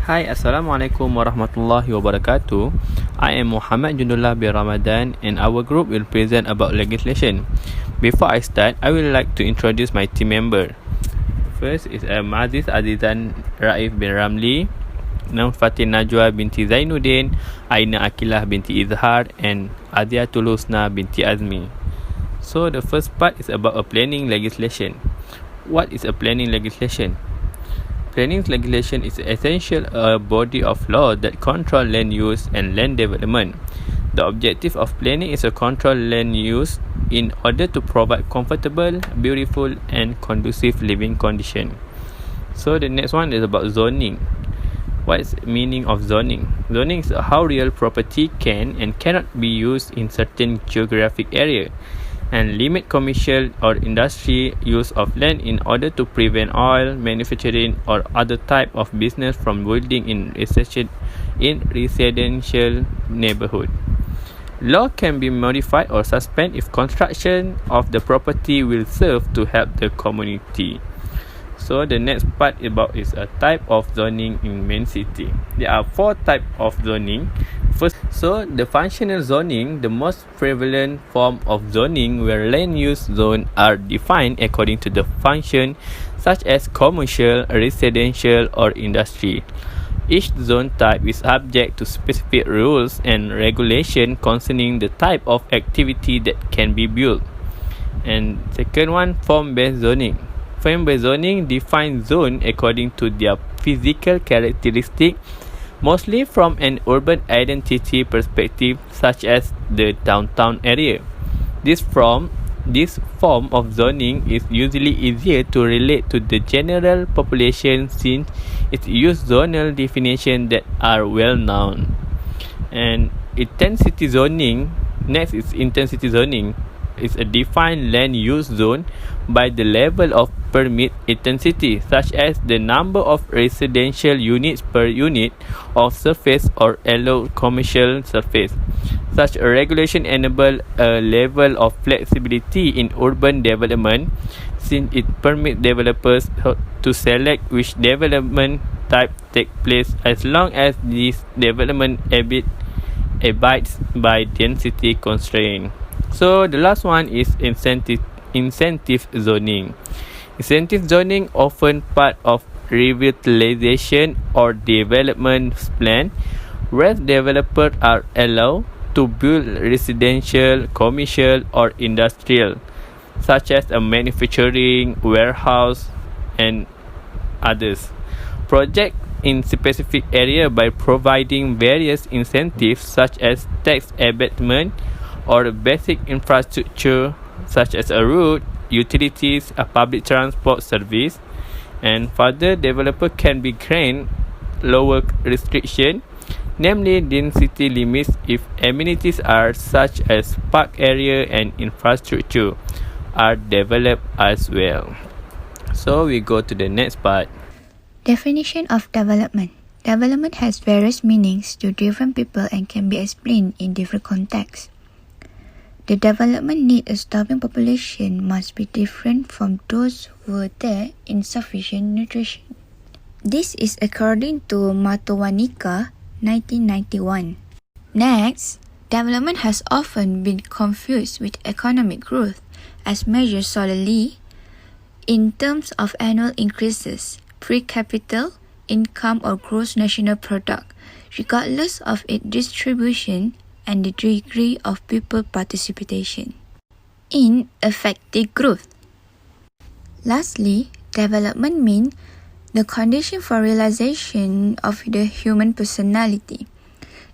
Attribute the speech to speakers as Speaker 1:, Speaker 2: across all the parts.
Speaker 1: Hai, Assalamualaikum warahmatullahi wabarakatuh. I am Muhammad Jundullah bin Ramadan and our group will present about legislation. Before I start, I would like to introduce my team member. First is Aziz Azizan Raif bin Ramli, Fatin Najwa binti Zainuddin, Aina Akilah binti Izhar and Aziatul Husna binti Azmi. So the first part is about a planning legislation. What is a planning legislation? Planning legislation is essential a body of law that control land use and land development. The objective of planning is to control land use in order to provide comfortable, beautiful and conducive living condition. So the next one is about zoning. What is the meaning of zoning? Zoning is how real property can and cannot be used in certain geographic area and limit commercial or industry use of land in order to prevent oil, manufacturing or other type of business from building in residential neighborhood. Law can be modified or suspended if construction of the property will serve to help the community. So the next part is a type of zoning in main city. There are 4 types of zoning. First, the functional zoning, the most prevalent form of zoning where land use zones are defined according to the function such as commercial, residential or industry. Each zone type is subject to specific rules and regulation concerning the type of activity that can be built. And second one, form-based zoning. Form-based zoning defines zones according to their physical characteristics, mostly from an urban identity perspective, such as the downtown area. This form of zoning is usually easier to relate to the general population since it uses zonal definitions that are well known. And intensity zoning, next is intensity zoning. Is a defined land use zone by the level of permit intensity, such as the number of residential units per unit of surface or allowed commercial surface. Such a regulation enables a level of flexibility in urban development since it permits developers to select which development type take place as long as this development abides by density constraint. So the last one is incentive zoning. Incentive zoning often part of revitalization or development plan where developers are allowed to build residential, commercial or industrial such as a manufacturing, warehouse and others. Project in specific area by providing various incentives such as tax abatement or basic infrastructure such as a road, utilities, a public transport service, and further developer can be granted lower restriction, namely density limits if amenities are such as park area and infrastructure are developed as well. So we go to the next part.
Speaker 2: Definition of development. Development has various meanings to different people and can be explained in different contexts. The development need a starving population must be different from those who are there in sufficient nutrition. This is according to Matowanika, 1991. Next, development has often been confused with economic growth as measured solely in terms of annual increases, per capita income or gross national product, regardless of its distribution and the degree of people participation in effective growth. Lastly, development means the condition for realization of the human personality.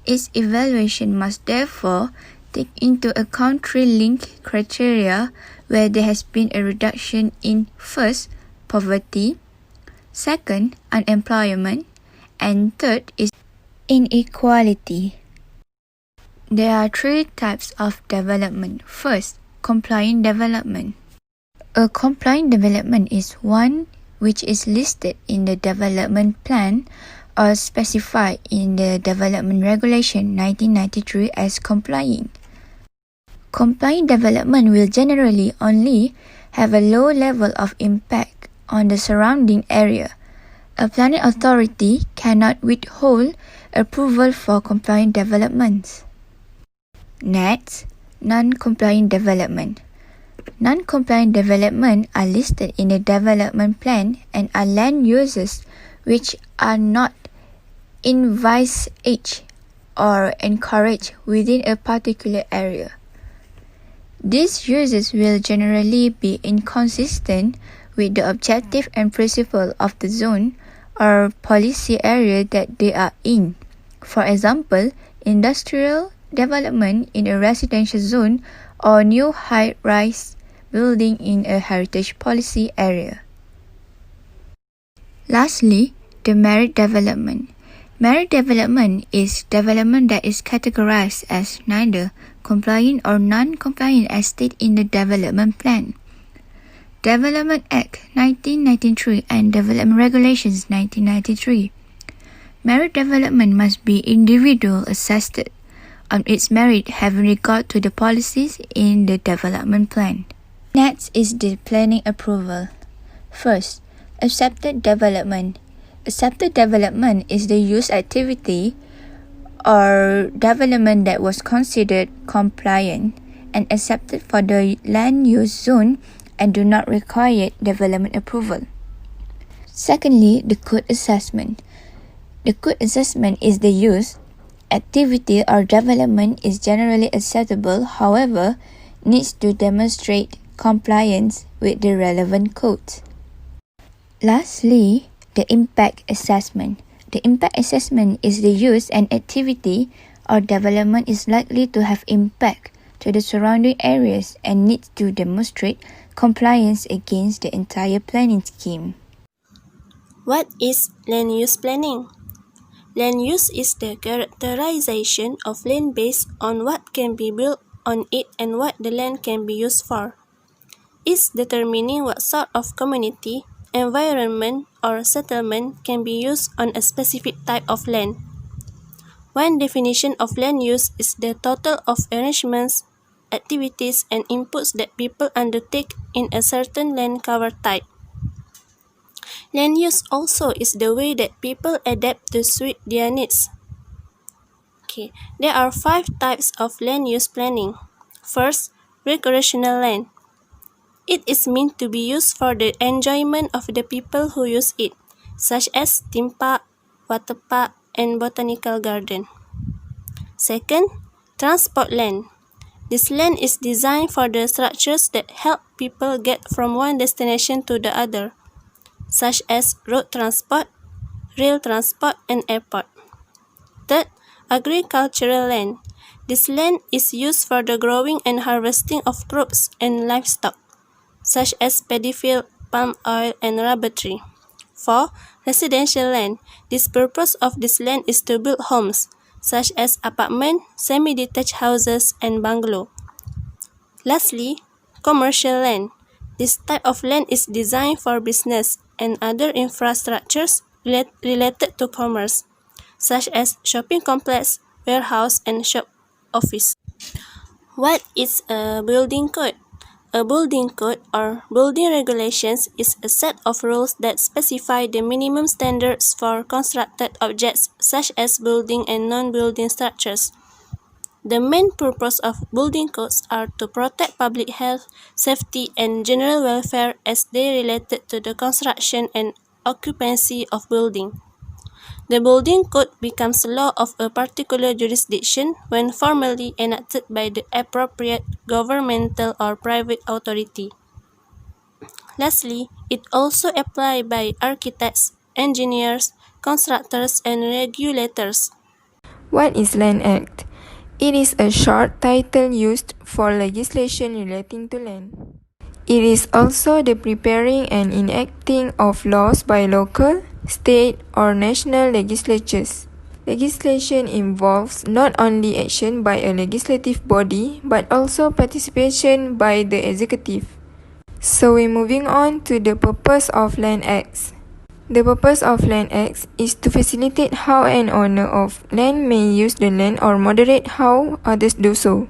Speaker 2: Its evaluation must therefore take into account 3 linked criteria where there has been a reduction in first, poverty, second, unemployment, and third is inequality. There are 3 types of development. First, compliant development. A compliant development is one which is listed in the development plan or specified in the Development Regulation 1993 as complying. Compliant development will generally only have a low level of impact on the surrounding area, A planning authority cannot withhold approval for compliant developments. Next, non-compliant development. Non-compliant development are listed in the development plan and are land uses which are not envisaged or encouraged within a particular area. These uses will generally be inconsistent with the objective and principle of the zone or policy area that they are in. For example, industrial development in a residential zone or new high-rise building in a heritage policy area. Lastly, the merit development. Merit development is development that is categorized as neither compliant or non-compliant as stated in the development plan. Development Act 1993 and Development Regulations 1993. Merit development must be individual assessed on its merit having regard to the policies in the development plan. Next is the planning approval. First, accepted development. Accepted development is the use activity or development that was considered compliant and accepted for the land use zone and do not require development approval. Secondly, the code assessment. The code assessment is the use, activity or development is generally acceptable, however, needs to demonstrate compliance with the relevant codes. Lastly, the impact assessment. The impact assessment is the use and activity or development is likely to have impact to the surrounding areas and needs to demonstrate compliance against the entire planning scheme.
Speaker 3: What is land use planning? Land use is the characterization of land based on what can be built on it and what the land can be used for. It's determining what sort of community, environment, or settlement can be used on a specific type of land. One definition of land use is the total of arrangements, activities, and inputs that people undertake in a certain land cover type. Land use also is the way that people adapt to suit their needs. There are 5 types of land use planning. First, recreational land. It is meant to be used for the enjoyment of the people who use it, such as theme park, water park, and botanical garden. Second, transport land. This land is designed for the structures that help people get from one destination to the other, such as road transport, rail transport, and airport. Third, agricultural land. This land is used for the growing and harvesting of crops and livestock, such as paddy field, palm oil, and rubber tree. 4. Residential land. The purpose of this land is to build homes, such as apartment, semi-detached houses, and bungalow. Lastly, commercial land. This type of land is designed for business and other infrastructures related to commerce, such as shopping complex, warehouse, and shop office. What is a building code? A building code or building regulations is a set of rules that specify the minimum standards for constructed objects such as building and non-building structures. The main purpose of building codes are to protect public health, safety, and general welfare as they related to the construction and occupancy of building. The building code becomes law of a particular jurisdiction when formally enacted by the appropriate governmental or private authority. Lastly, it also applied by architects, engineers, constructors, and regulators.
Speaker 4: What is Land Act? It is a short title used for legislation relating to land. It is also the preparing and enacting of laws by local, state, or national legislatures. Legislation involves not only action by a legislative body, but also participation by the executive. So we're moving on to the purpose of Land Acts. The purpose of Land Acts is to facilitate how an owner of land may use the land or moderate how others do so.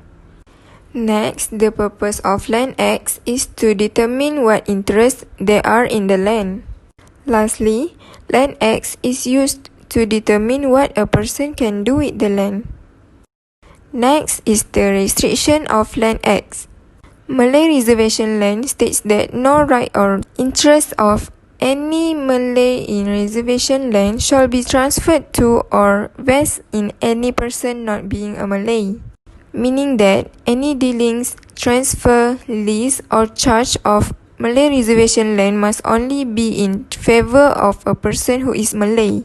Speaker 4: Next, the purpose of Land Acts is to determine what interests there are in the land. Lastly, Land Acts is used to determine what a person can do with the land. Next is the restriction of Land Acts. Malay reservation land states that no right or interest of any Malay in reservation land shall be transferred to or vest in any person not being a Malay, meaning that any dealings, transfer, lease or charge of Malay reservation land must only be in favour of a person who is Malay.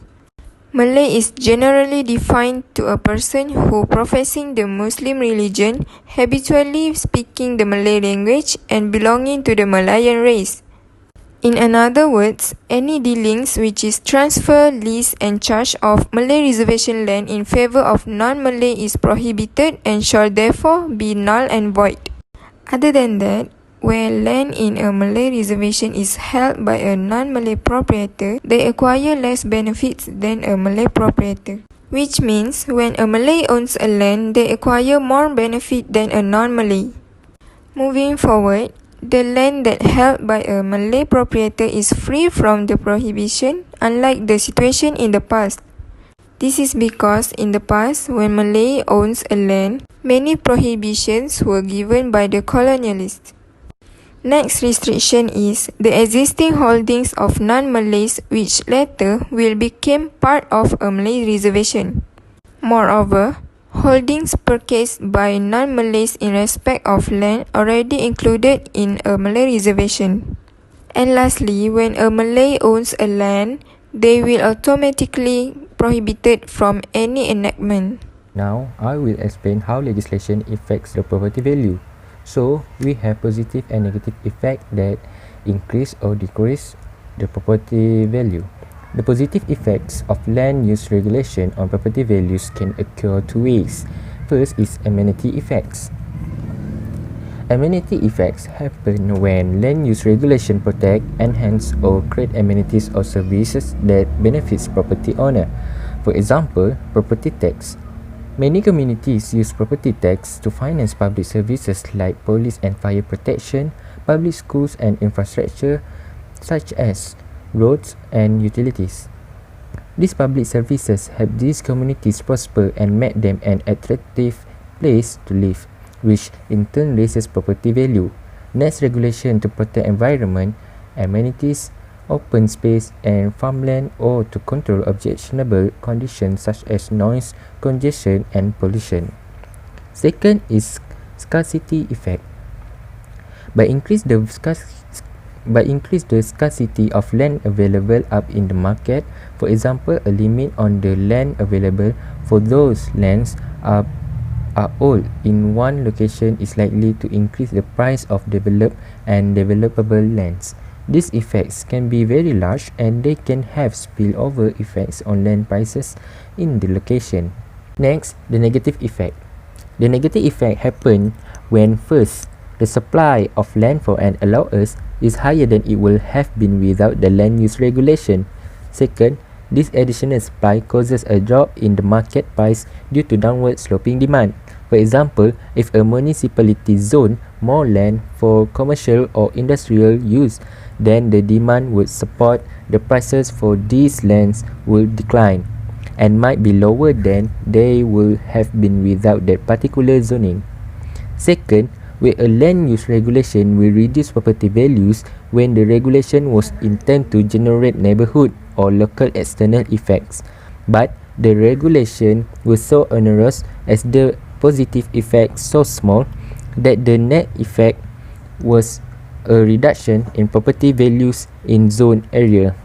Speaker 4: Malay is generally defined to a person who professing the Muslim religion, habitually speaking the Malay language and belonging to the Malayan race. In other words, any dealings which is transfer, lease and charge of Malay reservation land in favour of non-Malay is prohibited and shall therefore be null and void. Other than that, where land in a Malay reservation is held by a non-Malay proprietor, they acquire less benefits than a Malay proprietor. Which means, when a Malay owns a land, they acquire more benefit than a non-Malay. Moving forward, the land that held by a Malay proprietor is free from the prohibition, unlike the situation in the past. This is because in the past, when Malay owns a land, many prohibitions were given by the colonialists. Next restriction is the existing holdings of non-Malays which later will become part of a Malay reservation. Moreover, holdings purchased by non-Malays in respect of land already included in a Malay reservation. And lastly, when a Malay owns a land, they will automatically prohibited from any enactment.
Speaker 5: Now, I will explain how legislation affects the property value. So, we have positive and negative effect that increase or decrease the property value. The positive effects of land use regulation on property values can occur two ways. First is amenity effects. Amenity effects happen when land use regulation protect, enhance or create amenities or services that benefits property owner. For example, property tax. Many communities use property tax to finance public services like police and fire protection, public schools and infrastructure such as roads and utilities. These public services help these communities prosper and make them an attractive place to live, which in turn raises property value. Next, regulation to protect environment, amenities, open space and farmland or to control objectionable conditions such as noise, congestion and pollution. Second is scarcity effect. By increase the scarcity of land available up in the market, for example, a limit on the land available for those lands are old in one location is likely to increase the price of developed and developable lands. These effects can be very large and they can have spillover effects on land prices in the location. Next, the negative effect. The negative effect happens when first, the supply of land for an allowance is higher than it would have been without the land use regulation. Second, this additional supply causes a drop in the market price due to downward sloping demand. For example, if a municipality zone more land for commercial or industrial use, then the demand would support the prices for these lands will decline and might be lower than they would have been without that particular zoning. Second, where a land use regulation will reduce property values when the regulation was intended to generate neighborhood or local external effects, but the regulation was so onerous as the positive effect so small that the net effect was a reduction in property values in zone area.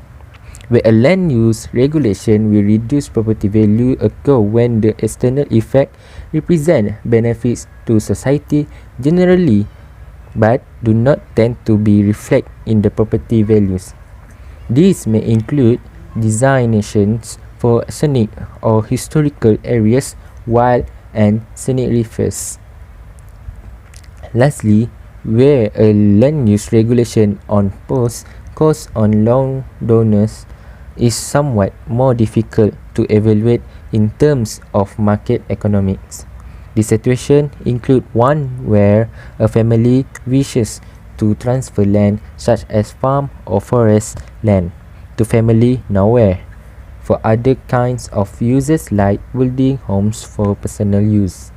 Speaker 5: Where a land use regulation will reduce property value occur when the external effect represent benefits to society generally but do not tend to be reflected in the property values. These may include designations for scenic or historical areas, wild and scenic rivers. Lastly, where a land use regulation on post cost on landowners is somewhat more difficult to evaluate in terms of market economics. This situation include one where a family wishes to transfer land such as farm or forest land. to family nowhere for other kinds of uses like building homes for personal use.